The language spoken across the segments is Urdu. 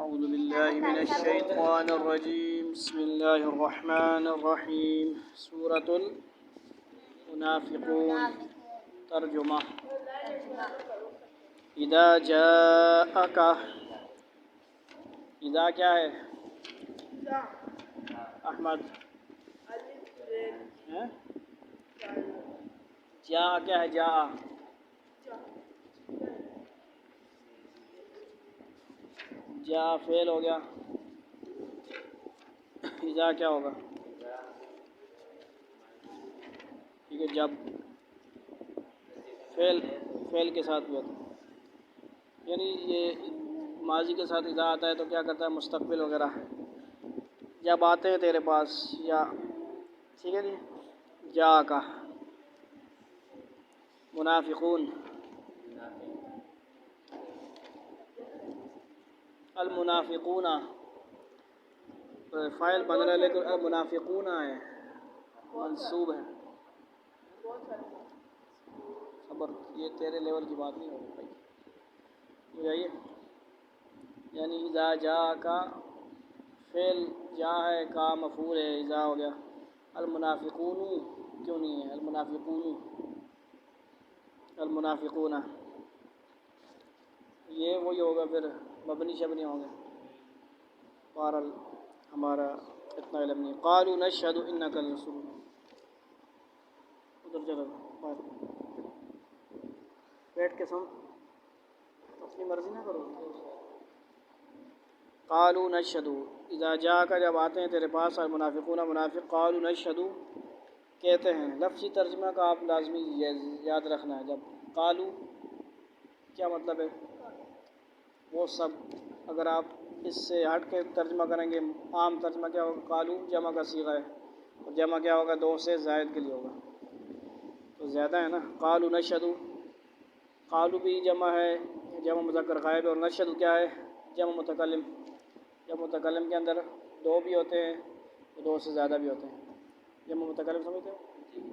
أعوذ بالله من الشيطان الرجيم بسم الله الرحمن الرحيم سورة المنافقون ترجمہ اذا جاءک اذا کیا ہے احمد جا کیا ہے جا جا فعل ہو گیا اذا کیا ہوگا ٹھیک ہے جب فعل کے ساتھ بھی ہوتا ہے یعنی یہ ماضی کے ساتھ اذا آتا ہے تو کیا کرتا ہے مستقبل وغیرہ جب آتے ہیں تیرے پاس یا ٹھیک ہے جی جا کا منافقون المنافقون فاعل بن رہا ہے لیکن المنافقون ہے منصوب ہے خبر یہ تیرے لیول کی بات نہیں ہوگی بھائی بجائیے یعنی اذا جا کا فعل جا ہے کا مفعول ہے اذا ہو گیا المنافقون کیوں نہیں ہے المنافقون یہ وہی ہوگا پھر مبنی شبنی ہوں گے بہرحال ہمارا اتنا علم نہیں قالوا نشهد انك لرسول ادھر چلو بیٹھ کے سن اپنی مرضی نہ کرو قالوا نشهد اذا جاءك جب آتے ہیں تیرے پاس المنافقون منافق قالوا نشهد کہتے ہیں لفظی ترجمہ کا آپ لازمی یاد رکھنا ہے جب قالوا کیا مطلب ہے وہ سب اگر آپ اس سے ہٹ کے ترجمہ کریں گے عام ترجمہ کیا ہوگا قالوا جمع کا صیغہ ہے اور جمع کیا ہوگا دو سے زائد کے لیے ہوگا تو زیادہ ہے نا قالوا نشهد قالوا بھی جمع ہے جمع مذکر غائب اور نشهد کیا ہے جمع متکلم جمع متکلم کے اندر دو بھی ہوتے ہیں دو سے زیادہ بھی ہوتے ہیں جمع متکلم سمجھتے ہو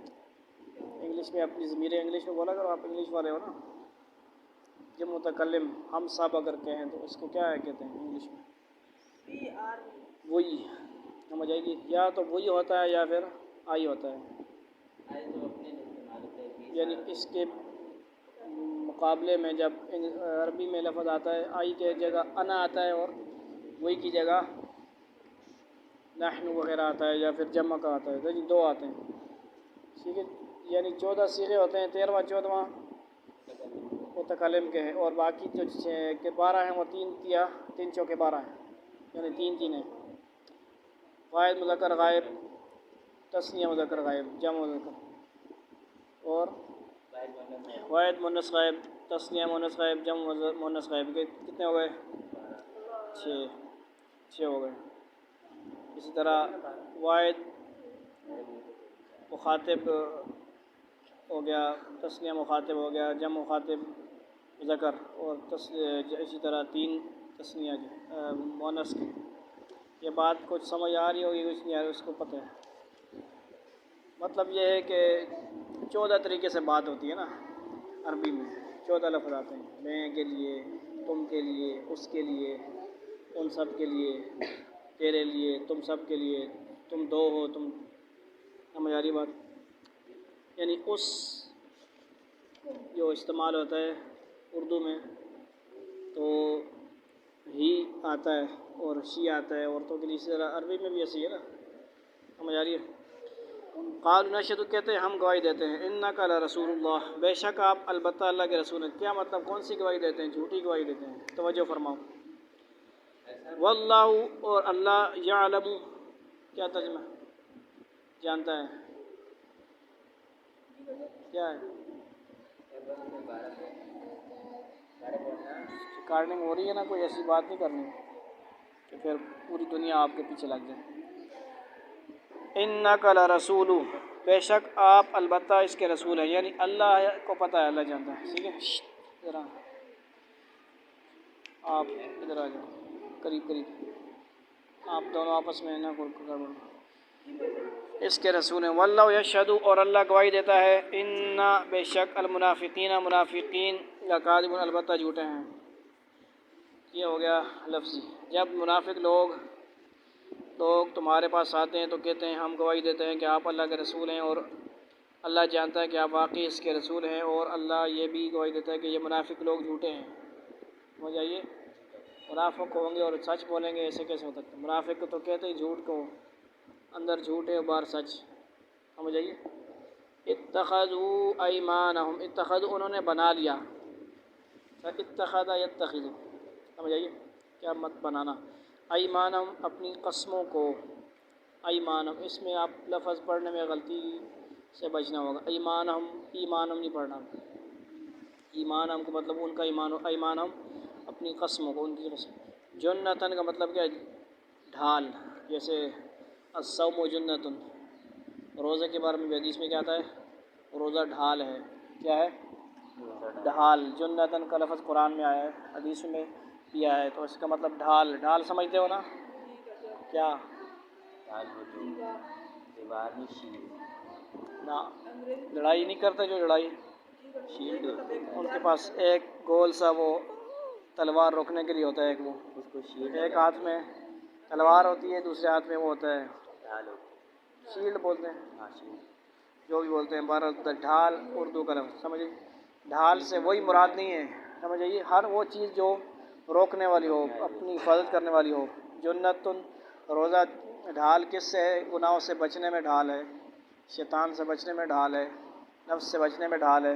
انگلش میں اپنی ضمیر انگلش میں بولا کرو آپ انگلش والے ہو نا جب متکلم ہم سب اگر کہیں تو اس کو کیا ہے کہتے ہیں انگلش میں وہی سمجھ آئے گی یا تو وہی ہوتا ہے یا پھر آئی ہوتا ہے یعنی اس کے مقابلے میں جب عربی میں لفظ آتا ہے آئی کے جگہ انا آتا ہے اور وہی کی جگہ نحن وغیرہ آتا ہے یا پھر جمع کا آتا ہے تو دو آتے ہیں ٹھیک ہے یعنی 14 صیغے ہوتے ہیں 13واں 14واں متکلم کے ہیں اور باقی جو 12 ہیں وہ 3 چوکے 12 ہیں یعنی 3 ہیں واحد مذکر غائب تثنیہ مذکر غائب جمع مذکر اور واحد مؤنث غائب تثنیہ مؤنث غائب جمع مؤنث غائب کتنے ہو گئے 6 ہو گئے اسی طرح واحد مخاطب ہو گیا تثنیہ مخاطب ہو گیا جمع مخاطب ذکر اور اسی طرح 3 تثنیہ مؤنث کی یہ بات کچھ سمجھ آ رہی ہوگی کچھ نہیں آ رہی اس کو پتہ ہے مطلب یہ ہے کہ 14 طریقے سے بات ہوتی ہے نا عربی میں 14 لفظ آتے ہیں میں کے لیے تم کے لیے اس کے لیے ان سب کے لیے تیرے لیے تم سب کے لیے تم دو ہو تم سمجھ آ رہی بات یعنی اس جو استعمال ہوتا ہے اردو میں تو ہی آتا ہے اور شی آتا ہے عورتوں کے لیے اسی طرح عربی میں بھی ایسی ہے نا سمجھ آ رہی ہے قالوا نشهد کہتے ہیں ہم گواہی دیتے ہیں انک لرسول اللہ بے شک آپ البتہ اللہ کے رسول ہیں کیا مطلب کون سی گواہی دیتے ہیں جھوٹی گواہی دیتے ہیں توجہ فرماؤ واللہ اور اللہ یعلم کیا ترجمہ جانتا ہے کیا ہے ریکارڈنگ ہو رہی ہے نا کوئی ایسی بات نہیں کرنی کہ پھر پوری دنیا آپ کے پیچھے لگ جائے انک لرسول بے شک آپ البتہ اس کے رسول ہیں یعنی اللہ کو پتہ ہے اللہ جانتا ہے ٹھیک ہے ذرا آپ ادھر آ جاؤ قریب آپ دونوں آپس میں نہ اس کے رسول ہیں واللہ یشہد اور اللہ گواہی دیتا ہے ان بے شک المنافقین منافقین لکاذبون البتہ جھوٹے ہیں یہ ہو گیا لفظی۔ جب منافق لوگ تمہارے پاس آتے ہیں تو کہتے ہیں ہم گواہی دیتے ہیں کہ آپ اللہ کے رسول ہیں، اور اللہ جانتا ہے کہ آپ واقعی اس کے رسول ہیں، اور اللہ یہ بھی گواہی دیتا ہے کہ یہ منافق لوگ جھوٹے ہیں۔ سمجھ آئیے؟ منافق ہوں گے اور سچ بولیں گے، ایسے کیسے ہو سکتا ہے؟ منافق کو تو کہتے ہیں جھوٹ کو، اندر جھوٹ ہے باہر سچ۔ سمجھ آئیے؟ اتخذوا ایمانہم، اتخذوا انہوں نے بنا لیا، اتخذ یتخذ، سمجھ آئیے؟ کیا مت بنانا، ایمانہم اپنی قسموں کو، ایمانہم اس میں آپ لفظ پڑھنے میں غلطی سے بچنا ہوگا، ایمانہم، ایمانہم نہیں پڑھنا، ایمانہم کا مطلب ان کا ایمان، ایمانہم اپنی قسموں کو، ان کی قسم۔ جنتن کا مطلب کیا ہے؟ ڈھال، جیسے الصوم جنتن، روزے کے بارے میں بھی حدیث میں کیا آتا ہے؟ روزہ ڈھال ہے۔ کیا ہے؟ ڈھال۔ جنتن کا لفظ قرآن میں آیا ہے، حدیث میں بھی آیا ہے، تو اس کا مطلب ڈھال، ڈھال سمجھتے ہو نا؟ کیا ڈھال وہ جو دیوار میں شیل، نا لڑائی نہیں کرتے، جو لڑائی شیلڈ ہوتا ہے ان کے پاس ایک گول سا وہ تلوار روکنے کے لیے ہوتا ہے، ایک وہ اس کو شیلڈ ایک ہاتھ میں تلوار ہوتی ہے، دوسرے ہاتھ میں وہ ہوتا ہے ڈھال ہوتی ہے۔ شیلڈ بولتے ہیں، ہاں شیلڈ، جو بھی بولتے ہیں، بہرحال ڈھال اردو کا لفظ سمجھے۔ ڈھال سے وہی مراد نہیں ہے، سمجھیے، ہر وہ چیز جو روکنے والی ہو، اپنی حفاظت کرنے والی ہو۔ جنتن، روزہ ڈھال کس سے ہے؟ گناہوں سے بچنے میں ڈھال ہے، شیطان سے بچنے میں ڈھال ہے، نفس سے بچنے میں ڈھال ہے۔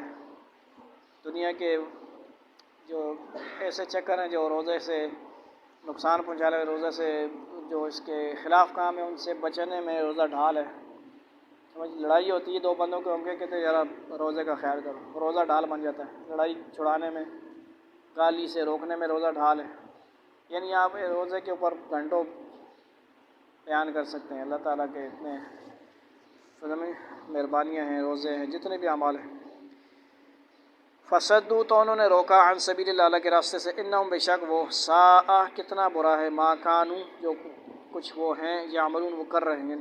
دنیا کے جو ایسے چکر ہیں جو روزے سے نقصان پہنچا رہے، روزے سے جو اس کے خلاف کام ہے، ان سے بچنے میں روزہ ڈھال ہے۔ سمجھ، لڑائی ہوتی ہے دو بندوں کے، ہم کہتے ہیں ذرا روزے کا خیال کرو، روزہ ڈھال بن جاتا ہے، لڑائی چھڑانے میں، گالی سے روکنے میں روزہ ڈھال ہے۔ یعنی آپ روزے کے اوپر گھنٹوں بیان کر سکتے ہیں، اللہ تعالیٰ کے اتنے فضل مہربانیاں ہیں، روزے ہیں، جتنے بھی اعمال ہیں۔ فصدوا، تو انہوں نے روکا، عن سبیل اللہ، اللہ کے راستے سے، انہم بے شک وہ، ساء کتنا برا ہے، ما کانوا جو کچھ وہ ہیں، یعملون وہ کر رہے ہیں،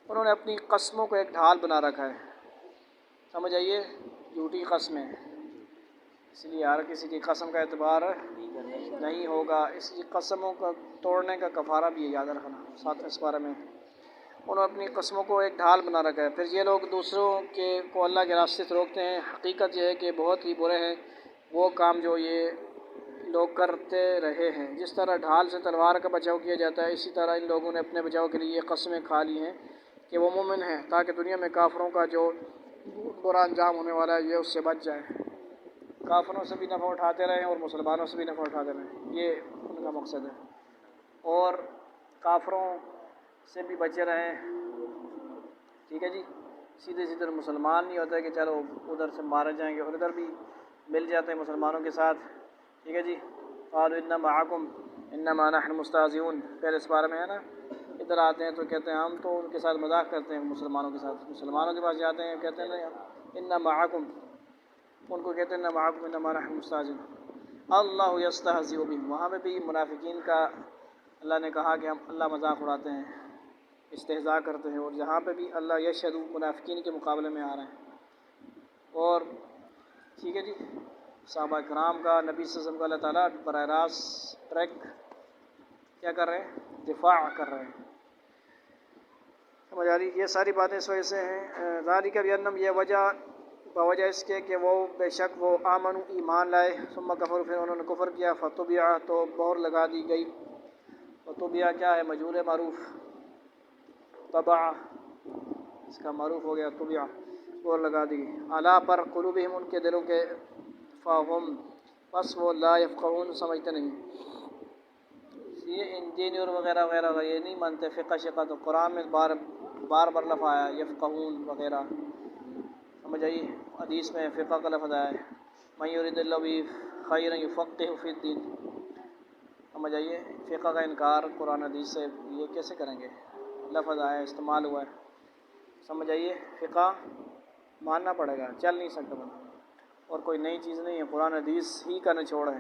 انہوں نے اپنی قسموں کو ایک ڈھال بنا رکھا ہے۔ سمجھ آئیے؟ جھوٹی قسمیں، اس لیے ہر کسی کی قسم کا اعتبار نہیں ہوگا، اس کی قسموں کا توڑنے کا کفارہ بھی ہے، یاد رکھنا ساتھ اس بارے میں۔ انہوں نے اپنی قسموں کو ایک ڈھال بنا رکھا ہے۔ پھر یہ لوگ دوسروں کو اللہ کے راستے سے روکتے ہیں، حقیقت یہ ہے کہ بہت ہی برے ہیں وہ کام جو یہ لوگ کرتے رہے ہیں۔ جس طرح ڈھال سے تلوار کا بچاؤ کیا جاتا ہے، اسی طرح ان لوگوں نے اپنے بچاؤ کے لیے یہ قسمیں کھا لی ہیں کہ وہ مومن ہیں، تاکہ دنیا میں کافروں کا جو برا انجام ہونے والا ہے یہ اس سے بچ جائے، کافروں سے بھی نفع اٹھاتے رہیں اور مسلمانوں سے بھی نفع اٹھاتے رہیں، یہ ان کا مقصد ہے، اور کافروں سے بھی بچے رہیں۔ ٹھیک ہے جی، سیدھے سیدھے مسلمان نہیں ہوتا ہے کہ چلو ادھر سے مارے جائیں گے، اور ادھر بھی مل جاتے ہیں مسلمانوں کے ساتھ۔ ٹھیک ہے جی، قالوا انا معکم انما نحن مستہزئون، پہلے اس بارے میں ہے نا، ادھر آتے ہیں تو کہتے ہیں ہم تو ان کے ساتھ مذاق کرتے ہیں، مسلمانوں کے ساتھ، مسلمانوں کے پاس جاتے ہیں کہتے ہیں نہیں انا معکم، ان کو کہتے ہیں انا معکم انما نحن مستہزئون، اللہ یستہزئ بہم، وہاں پہ بھی منافقین کا اللہ نے کہا کہ ہم اللہ مذاق اڑاتے ہیں، استہزاء کرتے ہیں، اور جہاں پہ بھی اللہ یشہد منافقین کے مقابلے میں آ رہے ہیں۔ اور ٹھیک ہے جی، صحابہ کرام کا، نبی صلی اللہ علیہ وسلم کا اللہ تعالیٰ براہ راست ٹریک کیا کر رہے ہیں؟ دفاع کر رہے ہیں۔ سمجھ آ رہی؟ یہ ساری باتیں اس وجہ سے ہیں، ذالک بانہم، یہ وجہ بوجہ اس کے کہ وہ بے شک وہ آمنوا ایمان لائے، ثم کفروا پھر انہوں نے کفر کیا، فطبع تو مہر لگا دی گئی، فطبع کیا ہے؟ مجہول معروف، طبع اس کا معروف ہو گیا، طبع مہر لگا دی گئی، علی پر قلوبہم ان کے دلوں کے، فہم پس وہ لا یفقہون سمجھتے نہیں۔ یہ انجینئر وغیرہ وغیرہ یہ نہیں مانتے فقہ شقہ، تو قرآن میں بار بار لفظ آیا یفقہون وغیرہ، سمجھ آئی؟ حدیث میں فقہ کا لفظ آیا ہے، من یرید اللہ بہ خیرا یفقہہ فی الدین، سمجھ آئیے؟ فقہ کا انکار قرآن حدیث سے یہ کیسے کریں گے؟ لفظ آیا، استعمال ہوا ہے، سمجھ آئیے؟ فقہ ماننا پڑے گا، چل نہیں سکتا بندہ، اور کوئی نئی چیز نہیں ہے، قرآن حدیث ہی کا نچوڑ ہے،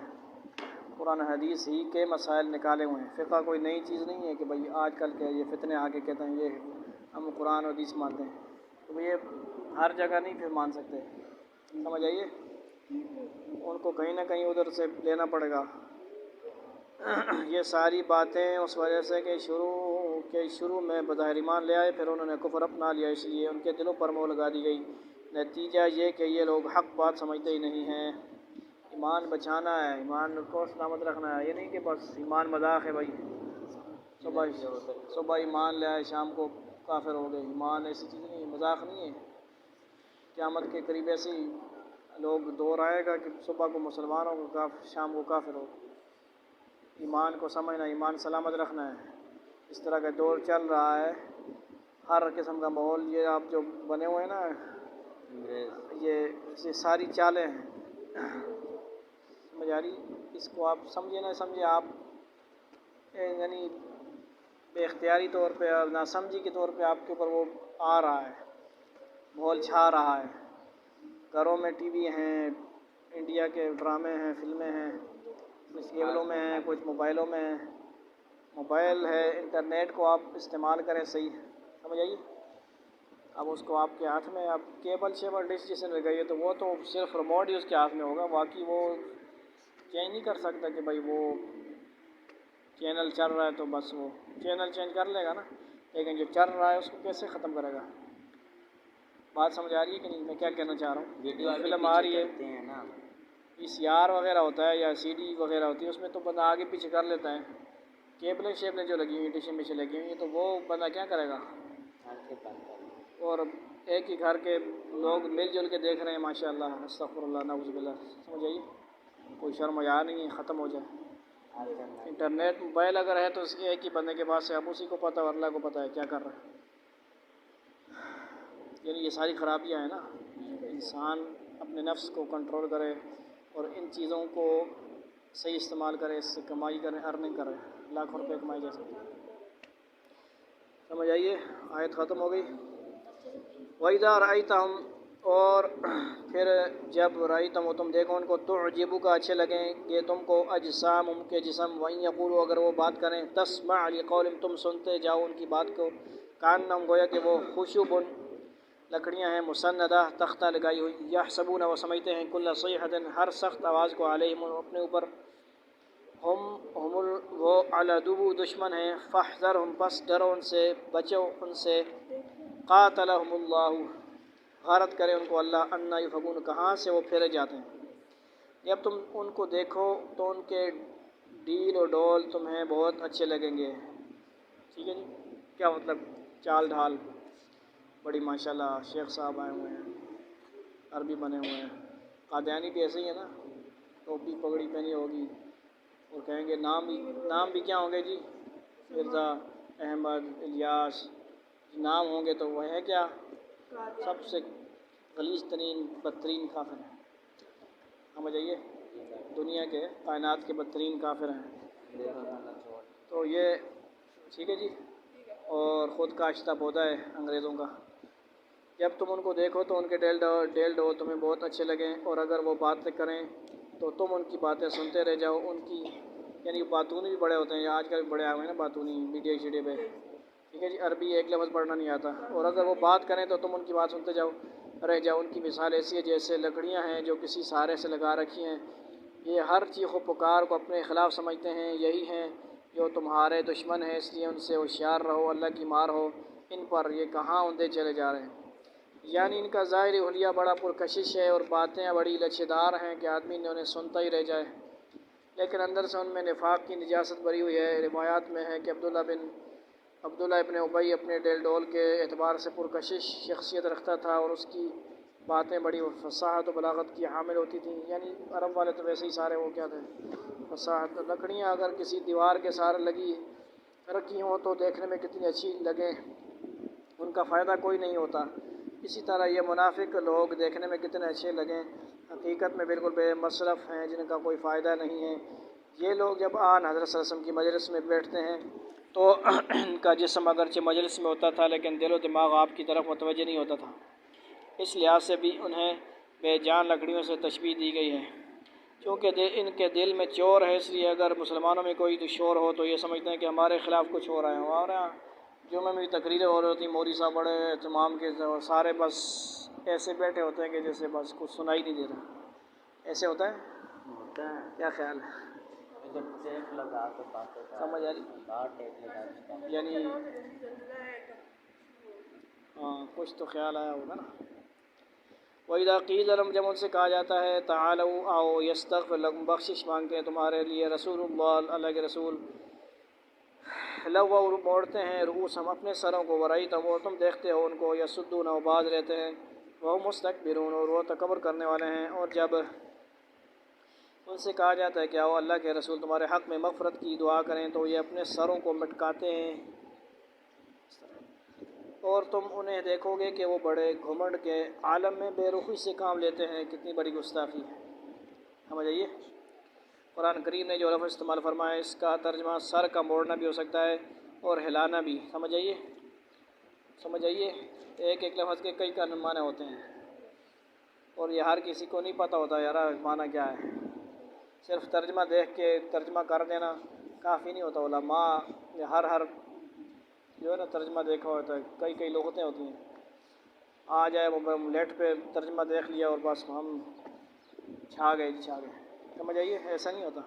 قرآن حدیث ہی کے مسائل نکالے ہوئے ہیں، فقہ کوئی نئی چیز نہیں ہے کہ بھئی آج کل کے یہ فتنے آگے کہتے ہیں یہ ہم قرآن حدیث مانتے ہیں، تو یہ ہر جگہ نہیں پھر مان سکتے، سمجھ آئیے؟ ان کو کہیں نہ کہیں ادھر سے لینا پڑے گا، یہ ساری باتیں اس وجہ سے کہ شروع میں بظاہر ایمان لے آئے، پھر انہوں نے کفر اپنا لیا، اس لیے ان کے دلوں پر مہر لگا دی گئی۔ نتیجہ یہ کہ یہ لوگ حق بات سمجھتے ہی نہیں ہیں۔ ایمان بچانا ہے، ایمان کو سلامت رکھنا ہے، یہ نہیں کہ بس ایمان مذاق ہے بھائی، صبح ایمان لے آئے شام کو کافر ہو گئے۔ ایمان ایسی چیز نہیں ہے، مذاق نہیں ہے۔ قیامت کے قریب ایسے ہی لوگ دور آئے گا کہ صبح کو مسلمان ہوگا، شام کو کافر ہوگا۔ ایمان کو سمجھنا، ایمان سلامت رکھنا ہے۔ اس طرح کا دور چل رہا ہے، ہر قسم کا ماحول، یہ آپ جو بنے ہوئے ہیں نا، یہ ساری چالیں ہیں، سمجھ آ رہی؟ اس کو آپ سمجھے نہ سمجھے، آپ یعنی بے اختیاری طور پہ اور ناسمجھی کے طور پہ آپ کے اوپر وہ آ رہا ہے، ماحول چھا رہا ہے۔ گھروں میں ٹی وی ہیں، انڈیا کے ڈرامے ہیں، فلمیں ہیں، کچھ کیبلوں میں ہیں، کچھ موبائلوں میں ہیں۔ موبائل ہے، انٹرنیٹ کو آپ استعمال کریں صحیح، سمجھ آئیے؟ اب اس کو آپ کے ہاتھ میں، اب کیبل شیبل ڈش جس نے لگائی ہے تو وہ تو صرف ریموٹ ہی اس کے ہاتھ میں ہوگا، باقی وہ چینج نہیں کر سکتا کہ بھائی وہ چینل چل رہا ہے تو بس وہ چینل چینج کر لے گا نا، لیکن جو چل رہا ہے اس کو کیسے ختم کرے گا؟ بات سمجھ آ رہی ہے کہ نہیں؟ میں کیا کہنا چاہ رہا ہوں؟ فلم آ رہی ہے، VCR وغیرہ ہوتا ہے یا CD وغیرہ ہوتی ہے، اس میں تو بندہ آگے پیچھے کر لیتا ہے۔ کیبلیں شیبلیں جو لگی ہوئی ڈشیں مشیں لگی ہوئی ہیں تو وہ بندہ کیا کرے گا؟ اور ایک ہی گھر کے لوگ مل جل کے دیکھ رہے ہیں، ماشاء اللہ، استغفر اللہ، نعوذ باللہ، سمجھ آئیے؟ کوئی شرم و حیا نہیں ہے، ختم ہو جائے۔ انٹرنیٹ موبائل اگر ہے تو اس کے ایک ہی بندے کے پاس ہے، اب اسی کو پتہ ہے اور اللہ کو پتہ ہے کیا کر رہا ہے۔ یعنی یہ ساری خرابیاں ہیں نا، انسان اپنے نفس کو کنٹرول کرے اور ان چیزوں کو صحیح استعمال کرے، اس سے کمائی کرے، ارننگ کرے، لاکھوں روپے کمائی جا سکتی ہے۔ سمجھ آئیے؟ آیت ختم ہو گئی۔ وَإِذَا رَأَيْتَهُمْ، اور پھر جب رأیتم تم دیکھو ان کو، تعجبک اچھے لگیں گے تم کو، اجسامہم کے جسم، وَإِن يَقُولُوا اگر وہ بات کریں، تسمع لقولہم تم سنتے جاؤ ان کی بات کو، کأنہم گویا کہ وہ خشب لکڑیاں ہیں، مسندہ تختہ لگائی ہوئی، یحسبون وہ سمجھتے ہیں، کل صیحۃ ہر سخت آواز کو، علیہم اپنے اوپر، ہم وہ العدو دشمن ہیں، فاحذرہم پس ڈرو ان سے، بچو ان سے، قاتلہم اللہ غارت کرے ان کو اللہ، انا یؤفکون کہاں سے وہ پھیرے جاتے ہیں۔ جب تم ان کو دیکھو تو ان کے ڈیل و ڈول تمہیں بہت اچھے لگیں گے۔ ٹھیک ہے جی؟ کیا مطلب؟ چال ڈھال بڑی ماشاءاللہ، شیخ صاحب آئے ہوئے ہیں، عربی بنے ہوئے ہیں۔ قادیانی بھی ایسے ہی ہے نا، ٹوپی پگڑی پہنی ہوگی اور کہیں گے نام بھی کیا ہوں گے جی؟ مرزا احمد، الیاس، نام ہوں گے تو وہ ہے کیا؟ سب سے غلیظ ترین بدترین کافر ہیں، سمجھ آئیے؟ دنیا کے کائنات کے بدترین کافر ہیں۔ تو یہ ٹھیک ہے جی، اور خود کاشتہ پودا ہے انگریزوں کا۔ جب تم ان کو دیکھو تو ان کے ڈیل ڈول تمہیں بہت اچھے لگیں، اور اگر وہ باتیں کریں تو تم ان کی باتیں سنتے رہ جاؤ، ان کی یعنی باتونی بھی بڑے ہوتے ہیں، آج کل بڑے آئے ہوئے ہیں نا باتونی، میڈیا شیڈیا پہ، ٹھیک ہے جی؟ عربی ایک لفظ پڑھنا نہیں آتا، اور اگر وہ بات کریں تو تم ان کی بات سنتے رہ جاؤ۔ ان کی مثال ایسی ہے جیسے لکڑیاں ہیں جو کسی سہارے سے لگا رکھی ہیں، یہ ہر چیخ و پکار کو اپنے خلاف سمجھتے ہیں، یہی ہیں جو تمہارے دشمن ہیں، اس لیے ان سے ہوشیار رہو، اللہ کی مار ہو ان پر، یہ کہاں اندھے چلے جا رہے ہیں۔ یعنی ان کا ظاہری حلیہ بڑا پرکشش ہے اور باتیں بڑی لچھیدار ہیں کہ آدمی نے انہیں سنتا ہی رہ جائے، لیکن اندر سے ان میں نفاق کی نجاست بھری ہوئی ہے۔ روایات میں ہے کہ عبداللہ ابن ابی اپنے ڈیل ڈول کے اعتبار سے پرکشش شخصیت رکھتا تھا، اور اس کی باتیں بڑی فصاحت و بلاغت کی حامل ہوتی تھیں۔ یعنی عرب والے تو ویسے ہی سارے وہ کیا تھے؟ فصاحت۔ لکڑیاں اگر کسی دیوار کے سہارے رکھی ہوں تو دیکھنے میں کتنی اچھی لگیں، ان کا فائدہ کوئی نہیں ہوتا۔ اسی طرح یہ منافق لوگ دیکھنے میں کتنے اچھے لگیں، حقیقت میں بالکل بے مصرف ہیں، جن کا کوئی فائدہ نہیں ہے۔ یہ لوگ جب آن حضرت صلی اللہ علیہ وسلم کی مجلس میں بیٹھتے ہیں تو ان کا جسم اگرچہ مجلس میں ہوتا تھا لیکن دل و دماغ آپ کی طرف متوجہ نہیں ہوتا تھا، اس لحاظ سے بھی انہیں بے جان لکڑیوں سے تشبیہ دی گئی ہے۔ چونکہ ان کے دل میں چور ہے، اس لیے اگر مسلمانوں میں کوئی شور ہو تو یہ سمجھتے ہیں کہ ہمارے خلاف کچھ ہو رہا ہے۔ اور جمعہ میں بھی تقریریں ہو رہی ہوتی ہیں، مولوی صاحب بڑے اہتمام کے سارے بس ایسے بیٹھے ہوتے ہیں کہ جیسے بس کچھ سنائی نہیں دے رہا۔ ایسے ہوتا ہے؟ کیا خیال ہے؟ جب ٹیپ لگا کے باتیں کر سمجھ آ رہی؟ بات ٹیپ لگا کے یعنی ہاں کچھ تو خیال آیا ہوگا نا. وَإِذَا قِيلَ لَهُمْ جب ان سے کہا جاتا ہے تعالوا آؤ یستغفر لکم بخشش مانگتے ہیں تمہارے لیے رسول اللہ اللہ کے رسول لووا موڑتے ہیں رؤوس ہم اپنے سروں کو ورأیتہم اور تم دیکھتے ہو ان کو یصدون و باز رہتے ہیں وہ مستکبرون اور وہ تکبر کرنے والے ہیں. اور جب ان سے کہا جاتا ہے کہ آؤ اللہ کے رسول تمہارے حق میں مغفرت کی دعا کریں تو یہ اپنے سروں کو مٹکاتے ہیں. اور تم انہیں دیکھو گے کہ وہ بڑے گھمنڈ کے عالم میں بے رخی سے کام لیتے ہیں. کتنی بڑی گستاخی ہے. سمجھ آئیے قرآن کریم نے جو لفظ استعمال فرمایا اس کا ترجمہ سر کا موڑنا بھی ہو سکتا ہے اور ہلانا بھی. سمجھ آئیے ایک ایک لفظ کے کئی معنی ہوتے ہیں اور یہ ہر کسی کو نہیں پتہ ہوتا یار معنی کیا ہے. صرف ترجمہ دیکھ کے ترجمہ کر دینا کافی نہیں ہوتا. علماء ہر جو ہے نا ترجمہ دیکھا ہوتا ہے کئی لغتیں ہوتی ہیں. آ جائے وہ لیٹ پہ ترجمہ دیکھ لیا اور بس ہم چھا گئے. سمجھ آئیے ایسا نہیں ہوتا.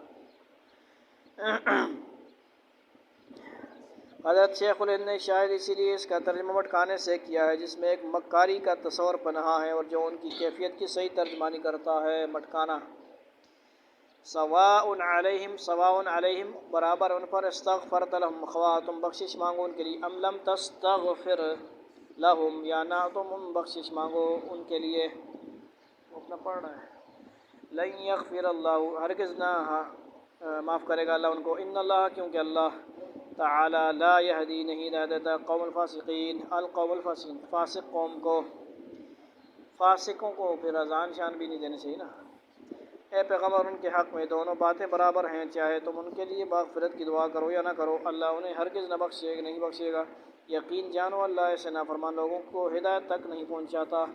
حضرت شیخ الہند نے شاید اسی لیے اس کا ترجمہ مٹکانے سے کیا ہے جس میں ایک مکاری کا تصور پنہا ہے اور جو ان کی کیفیت کی صحیح ترجمانی کرتا ہے. مٹکانا سواء علیہم برابر ان پر استغفرت لہم خواہ تم بخشش مانگو ان کے لیے ام لم تستغفر لہم یا نہ تم بخشش مانگو ان کے لیے. اپنا پڑھ رہا ہے لن یغفر اللہ ہرگز نہ معاف کرے گا اللہ ان کو. ان اللہ کیونکہ اللہ تعالی لا یہدی نہیں ہدایت دیتا قوم الفاسقین القوم الفاسقین فاسق قوم کو. فاسقوں کو پھر اذان شان بھی نہیں دینے چاہیے نا. اے پیغمبر ان کے حق میں دونوں باتیں برابر ہیں چاہے تم ان کے لیے مغفرت کی دعا کرو یا نہ کرو اللہ انہیں ہرگز نہ نہیں بخشے گا. یقین جانو اللہ ایسے نافرمان لوگوں کو ہدایت تک نہیں پہنچاتا.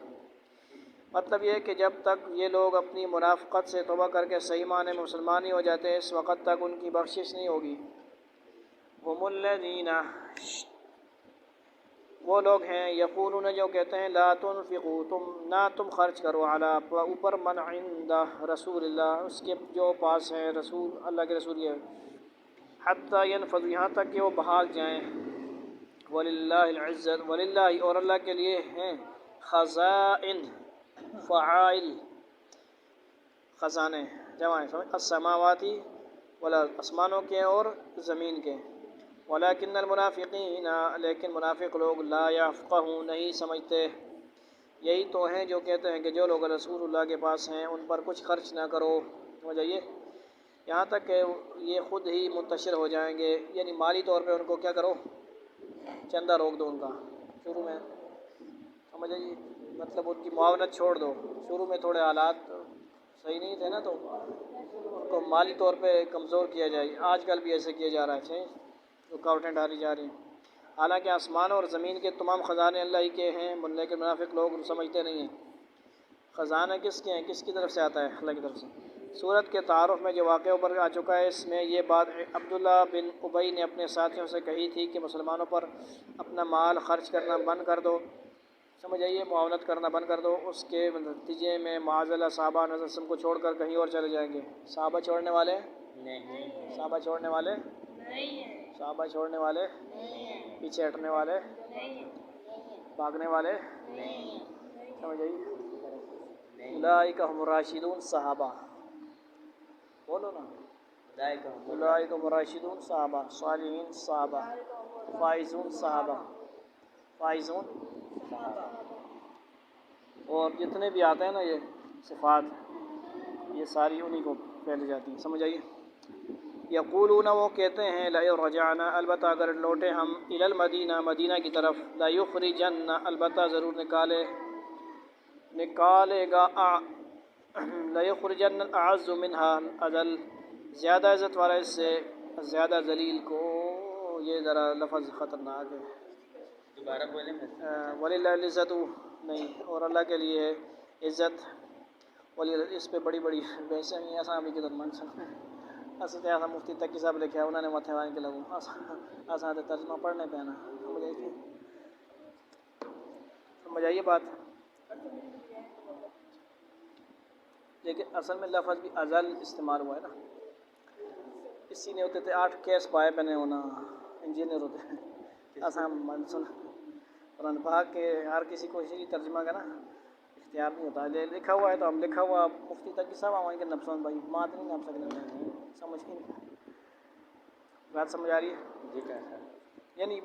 مطلب یہ کہ جب تک یہ لوگ اپنی منافقت سے توبہ کر کے صحیح معنی میں مسلمان ہی ہو جاتے ہیں اس وقت تک ان کی بخشش نہیں ہوگی. ہم الذین وہ لوگ ہیں یقولون جو کہتے ہیں لا تنفقوا تم خرچ کرو علی اوپر من عند رسول اللہ اس کے جو پاس ہے رسول اللہ کے رسول یہ حتی ینفذوا یہاں تک کہ وہ بھاگ جائیں. وللہ العزت وللہ اور اللہ کے لیے ہیں خزائن فعائل خزانے جمع ہے السماواتی والارض آسمانوں کے اور زمین کے. ولکن المنافقین لیکن منافق لوگ لا یفقہون نہیں سمجھتے. یہی تو ہیں جو کہتے ہیں کہ جو لوگ رسول اللہ کے پاس ہیں ان پر کچھ خرچ نہ کرو. سمجھ آئیے یہاں تک کہ یہ خود ہی منتشر ہو جائیں گے یعنی مالی طور پہ ان کو کیا کرو چندہ روک دو ان کا شروع میں. سمجھ آئیے مطلب ان کی معاونت چھوڑ دو. شروع میں تھوڑے حالات صحیح نہیں تھے نا تو ان کو مالی طور پہ کمزور کیا جائے. آج کل بھی ایسے کیا جا رہا ہے رکاوٹیں ڈالی جا رہی ہیں. حالانکہ آسمان اور زمین کے تمام خزانے اللہ ہی کے ہیں لیکن منافق لوگ سمجھتے نہیں ہیں. خزانہ کس کے ہیں کس کی طرف سے آتا ہے اللہ کی طرف سے. سورت کے تعارف میں جو واقعہ اوپر آ چکا ہے اس میں یہ بات عبداللہ بن ابی نے اپنے ساتھیوں سے کہی تھی کہ مسلمانوں پر اپنا مال خرچ کرنا بند کر دو. سمجھ آئیے معاونت کرنا بند کر دو. اس کے نتیجے میں معاذ صحابہ نظر کو چھوڑ کر کہیں اور چلے جائیں گے. صحابہ چھوڑنے والے نہیں صحابہ چھوڑنے والے صحابہ چھوڑنے والے پیچھے ہٹنے والے بھاگنے والے سمجھ آئیے. اولئک هم الراشدون صحابہ بولو نا اولئک هم الراشدون صحابہ صالحین صحابہ فائزون صحابہ فائزون اور جتنے بھی آتے ہیں نا یہ صفات یہ ساری انہی کو پھیلی جاتی ہیں. سمجھ آئیے یقولون وہ کہتے ہیں لئن رجعنا البتہ اگر لوٹے ہم الی المدینہ مدینہ کی طرف لیخرجن البتہ ضرور نکالے گا لیخرجن الاعز منها الاذل زیادہ عزت والا اس سے زیادہ ذلیل کو. یہ ذرا لفظ خطرناک ہے. دوبارہ بولیں وللہ العزت نہیں اور اللہ کے لیے ہے عزت. ولی اس پہ بڑی بڑی بحثیں ہیں ایسا بھی کدھر من سکتے اصل تو ایسا مفتی تقی صاحب لکھا ہے انہوں نے متھے وائن کے لگوں آسان ترجمہ پڑھنے پہ نا. سمجھ آئیے بات. لیکن اصل میں لفظ بھی ازل استعمال ہوا ہے نا کسی نے ہوتے تھے 8 کیس پائے پہنے ہونا انجینئر ہوتے آسان من سنا قرآن پاک کے ہر کسی کو اسی ترجمہ کا نا اختیار نہیں ہوتا لکھا ہوا ہے تو ہم لکھا ہوا مفتی تک صاحب آئیں کہ نفسان بھائی مات نہیں نام سکتے سمجھ کے نہیں بات سمجھ آ رہی ہے جی سر یعنی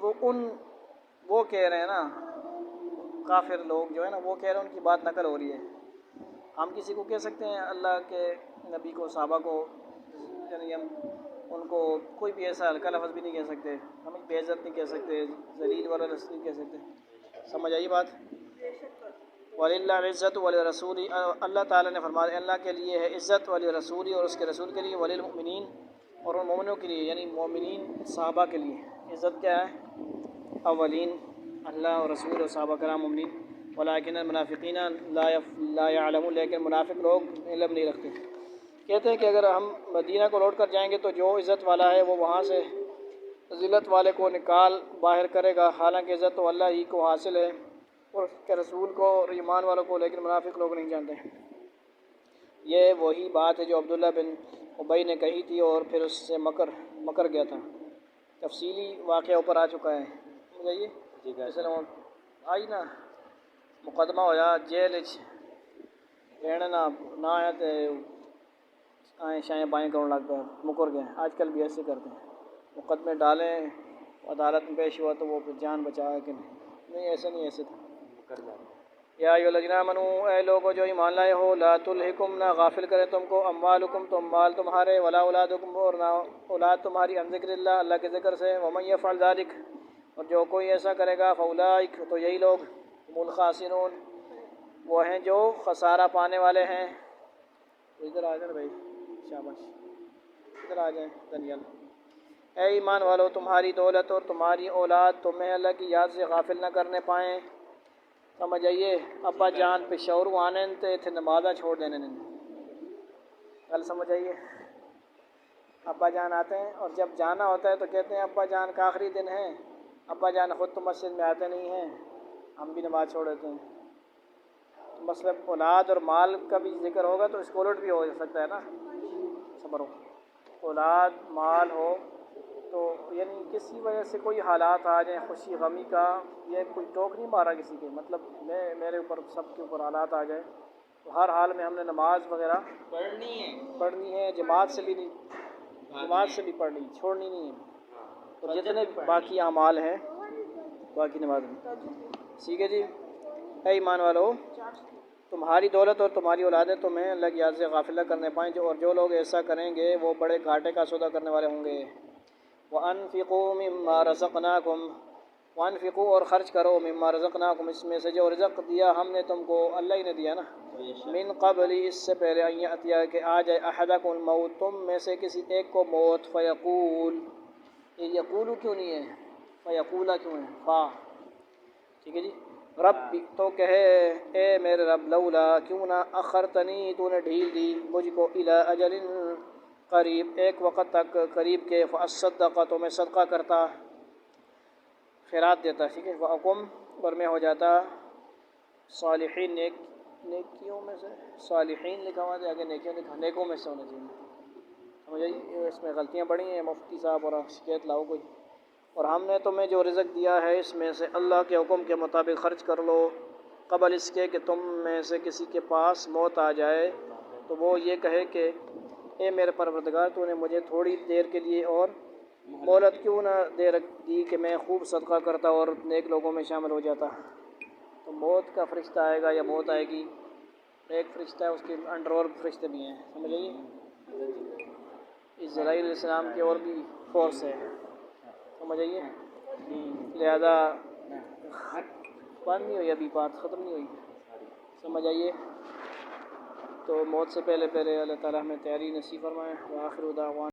وہ کہہ رہے ہیں نا کافر لوگ جو ہے نا وہ کہہ رہے ہیں ان کی بات نقل ہو رہی ہے ہم کسی کو کہہ سکتے ہیں اللہ کے نبی کو صحابہ کو یعنی ہم ان کو کوئی بھی ایسا ہلکا لفظ بھی نہیں کہہ سکتے ہم بے عزت نہیں کہہ سکتے ذلیل والا لفظ نہیں کہہ سکتے سمجھ آئی بات وَلِلَّهِ الْعِزَّةُ وَلِرَسُولِهِ اللہ تعالیٰ نے فرمایا اللہ کے لیے ہے عزت وَلِرَسُولِهِ اور اس کے رسول کے لیے وَلِلْمُؤْمِنِينَ اور ان مومنوں کے لیے یعنی مومنین صحابہ کے لیے عزت کیا ہے اولین اللہ اور رسول اور صحابہ کرام مومنین ولکن المنافقین لا يعلمون لیکن منافق لوگ علم نہیں رکھتے کہتے ہیں کہ اگر ہم مدینہ کو لوٹ کر جائیں گے تو جو عزت والا ہے وہ وہاں سے ذلت والے کو نکال باہر کرے گا حالانکہ عزت تو اللہ ہی کو حاصل ہے اور اس کے رسول کو اور ایمان والوں کو لیکن منافق لوگ نہیں جانتے یہ وہی بات ہے جو عبداللہ بن ابی نے کہی تھی اور پھر اس سے مکر گیا تھا تفصیلی واقعہ اوپر آ چکا ہے سمجھائیے جیسے آئی نا مقدمہ ہویا جیل رہنے نہ آیا تو آئیں شائیں بائیں کرنے لگ گئے مکر گئے آج کل بھی ایسے کرتے ہیں مقدمے ڈالیں عدالت میں پیش ہوا تو وہ پھر جان بچایا کہ نہیں ایسے نہیں ایسے تھا کر جاتے یا ایھا الذین آمنوا اے لوگو جو ایمان لائے ہو لا تلہکم نہ غافل کرے تم کو اموالکم تو مال تمہارے ولا اولادکم اور نہ اولاد تمہاری عن ذکر اللہ کے ذکر سے ومن یفعل ذلک اور جو کوئی ایسا کرے گا فاولئک تو یہی لوگ هم الخاسرون وہ ہیں جو خسارہ پانے والے ہیں ادھر آ جائیں بھائی شاباش ادھر آ جائیں دنیال اے ایمان والو تمہاری دولت اور تمہاری اولاد تمہیں اللہ کی یاد سے غافل نہ کرنے پائیں سمجھ آئیے ابا جان پشور آنے تے تھے نمازہ چھوڑ دینے کل سمجھ آئیے ابا جان آتے ہیں اور جب جانا ہوتا ہے تو کہتے ہیں ابا جان کا آخری دن ہے ابا جان خود تو مسجد میں آتے نہیں ہیں ہم بھی نماز چھوڑ دیتے ہیں مثلا اولاد اور مال کا بھی ذکر ہوگا تو اس کو الٹ بھی ہو سکتا ہے نا صبر ہو اولاد مال ہو تو یعنی کسی وجہ سے کوئی حالات آ جائیں خوشی غمی کا یہ کوئی ٹوک نہیں مارا کسی کے مطلب میرے اوپر سب کے اوپر حالات آ جائیں تو ہر حال میں ہم نے نماز وغیرہ پڑھنی ہے جماعت سے بھی نہیں جماعت سے بھی پڑھنی چھوڑنی نہیں ہے اور جتنے باقی اعمال ہیں باقی نماز میں ٹھیک ہے جی اے ایمان والو تمہاری دولت اور تمہاری اولادیں تمہیں اللہ کی یاد سے غافل نہ کرنے پائیں اور جو لوگ ایسا کریں گے وہ بڑے گھاٹے کا سودا کرنے والے ہوں گے وَأَنفِقُوا مِمَّا رَزَقْنَاكُمْ وَأَنفِقُوا اور خرچ کرو مما رزقناکم اس میں سے جو رزق دیا ہم نے تم کو اللہ ہی نے دیا نا من قبل اس سے پہلے ان یأتی کہ آ جائے احدکم الموت تم میں سے کسی ایک کو موت فیقول یہ یقولو کیوں نہیں ہے فیقولا کیوں ہے فا ٹھیک ہے جی رب تو کہے اے میرے رب لولا کیوں نہ اخرتنی تو نے ڈھیل دی مجھ کو الی اجل قریب ایک وقت تک قریب کے فاصدق تو میں صدقہ کرتا خیرات دیتا ٹھیک ہے وحکم پر میں ہو جاتا صالحین نیکیوں میں سے صالحین لکھا ہوا ہے آگے نیکیوں لکھا نیکوں میں سے ہونا چاہیے سمجھے اس میں غلطیاں بڑی ہیں مفتی صاحب اور شکایت لاؤ کوئی اور ہم نے تمہیں جو رزق دیا ہے اس میں سے اللہ کے حکم کے مطابق خرچ کر لو قبل اس کے کہ تم میں سے کسی کے پاس موت آ جائے تو وہ یہ کہے کہ اے میرے پروردگار تو نے مجھے تھوڑی دیر کے لیے اور مہلت کیوں نہ دے دی کہ میں خوب صدقہ کرتا اور نیک لوگوں میں شامل ہو جاتا تو موت کا فرشتہ آئے گا یا موت آئے گی ایک فرشتہ ہے اس کے انڈر اور فرشتے بھی ہیں سمجھ آئیے اسرائیل علیہ السلام کے اور بھی فورس ہے سمجھ آئیے لہذا بند نہیں ہوئی ابھی بات ختم نہیں ہوئی سمجھ آئیے تو موت سے پہلے اللہ تعالیٰ ہمیں تیاری نصیب فرمائے وآخر دعوانا